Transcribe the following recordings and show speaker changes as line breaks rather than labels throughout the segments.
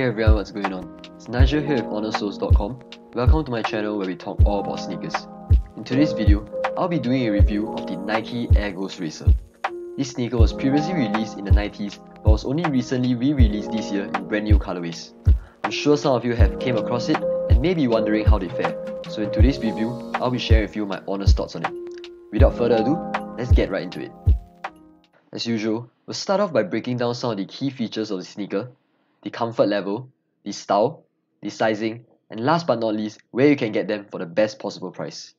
Hey everyone, what's going on? It's Nigel here with honorsoles.com. Welcome to my channel where we talk all about sneakers. In today's video, I'll be doing a review of the Nike Air Ghost Racer. This sneaker was previously released in the 90s but was only recently re-released this year in brand new colorways. I'm sure some of you have came across it and may be wondering how they fare. So in today's review, I'll be sharing with you my honest thoughts on it. Without further ado, let's get right into it. As usual, we'll start off by breaking down some of the key features of the sneaker, the comfort level, the style, the sizing, and last but not least, where you can get them for the best possible price.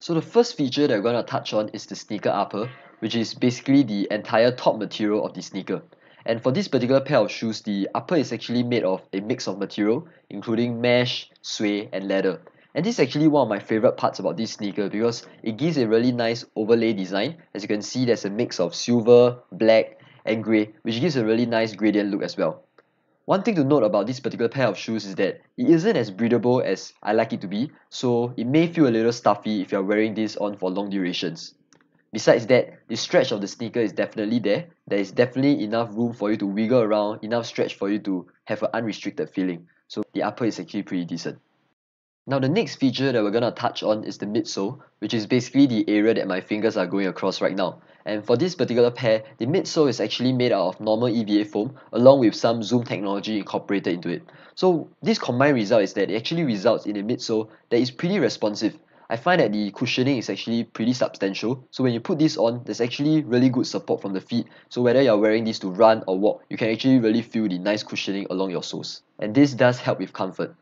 So the first feature that we're going to touch on is the sneaker upper, which is basically the entire top material of the sneaker. And for this particular pair of shoes, the upper is actually made of a mix of material, including mesh, suede, and leather. And this is actually one of my favorite parts about this sneaker because it gives a really nice overlay design. As you can see, there's a mix of silver, black, and grey, which gives a really nice gradient look as well. One thing to note about this particular pair of shoes is that it isn't as breathable as I like it to be, so it may feel a little stuffy if you're wearing this on for long durations. Besides that, the stretch of the sneaker is definitely there. There is definitely enough room for you to wiggle around, enough stretch for you to have an unrestricted feeling. So the upper is actually pretty decent. Now the next feature that we're going to touch on is the midsole, which is basically the area that my fingers are going across right now. And for this particular pair, the midsole is actually made out of normal EVA foam along with some zoom technology incorporated into it. So this combined result is that it actually results in a midsole that is pretty responsive. I find that the cushioning is actually pretty substantial, so when you put this on, there's actually really good support from the feet, so whether you're wearing this to run or walk, you can actually really feel the nice cushioning along your soles. And this does help with comfort.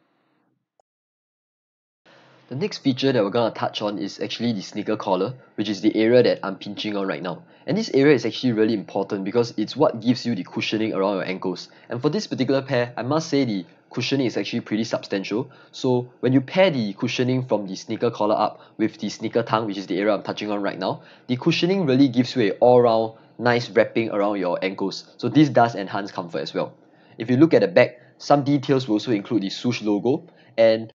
The next feature that we're going to touch on is actually the sneaker collar, which is the area that I'm pinching on right now. And this area is actually really important because it's what gives you the cushioning around your ankles. And for this particular pair, I must say the cushioning is actually pretty substantial. So when you pair the cushioning from the sneaker collar up with the sneaker tongue, which is the area I'm touching on right now, the cushioning really gives you an all-round nice wrapping around your ankles. So this does enhance comfort as well. If you look at the back, some details will also include the swoosh logo, and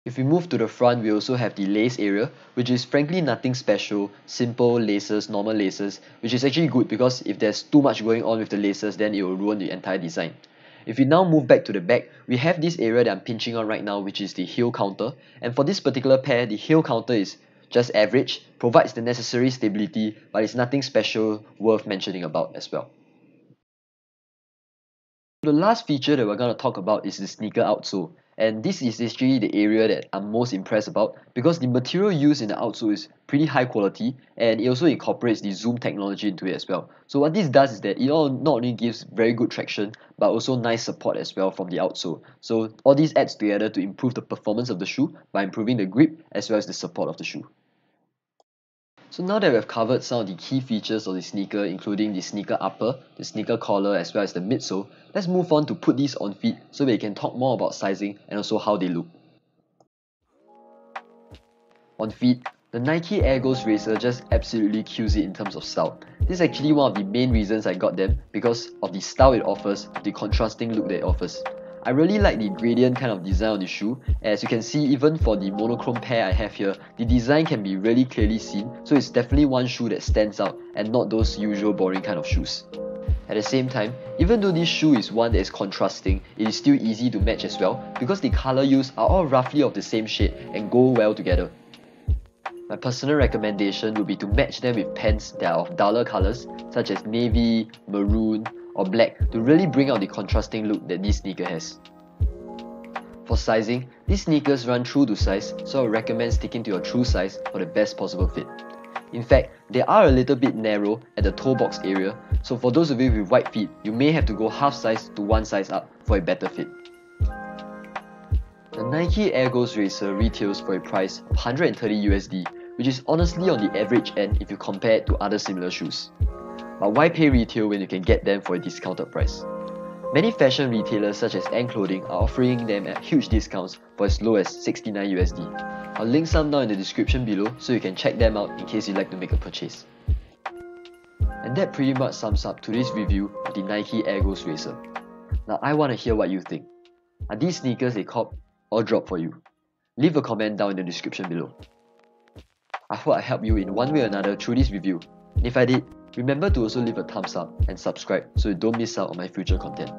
if we move to the front, we also have the lace area, which is frankly nothing special, simple laces, normal laces, which is actually good because if there's too much going on with the laces, then it will ruin the entire design. If we now move back to the back, we have this area that I'm pinching on right now, which is the heel counter. And for this particular pair, the heel counter is just average, provides the necessary stability, but it's nothing special worth mentioning about as well. The last feature that we're going to talk about is the sneaker outsole, and this is actually the area that I'm most impressed about because the material used in the outsole is pretty high quality and it also incorporates the zoom technology into it as well. So what this does is that it not only gives very good traction but also nice support as well from the outsole. So all these adds together to improve the performance of the shoe by improving the grip as well as the support of the shoe. So now that we've covered some of the key features of the sneaker, including the sneaker upper, the sneaker collar, as well as the midsole, let's move on to put these on feet so we can talk more about sizing and also how they look. On feet, the Nike Air Ghost Racer just absolutely kills it in terms of style. This is actually one of the main reasons I got them because of the style it offers, the contrasting look that it offers. I really like the gradient kind of design on the shoe. As you can see, even for the monochrome pair I have here, the design can be really clearly seen, so it's definitely one shoe that stands out and not those usual boring kind of shoes. At the same time, even though this shoe is one that is contrasting, it is still easy to match as well because the color used are all roughly of the same shade and go well together. My personal recommendation would be to match them with pants that are of duller colors such as navy, maroon, or black to really bring out the contrasting look that this sneaker has. For sizing, these sneakers run true to size, so I recommend sticking to your true size for the best possible fit. In fact, they are a little bit narrow at the toe box area, so for those of you with wide feet, you may have to go half size to one size up for a better fit. The Nike Air Ghost Racer retails for a price of 130 USD, which is honestly on the average end if you compare it to other similar shoes. But why pay retail when you can get them for a discounted price? Many fashion retailers such as Ant Clothing are offering them at huge discounts for as low as 69 USD. I'll link some down in the description below so you can check them out in case you'd like to make a purchase. And that pretty much sums up today's review of the Nike Air Ghost Racer. Now I want to hear what you think. Are these sneakers a cop or drop for you? Leave a comment down in the description below. I hope I helped you in one way or another through this review. And if I did, remember to also leave a thumbs up and subscribe so you don't miss out on my future content.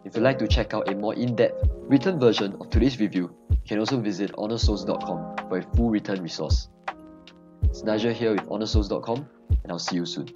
If you'd like to check out a more in-depth written version of today's review, you can also visit honorsoles.com for a full written resource. It's Nigel here with honorsoles.com, and I'll see you soon.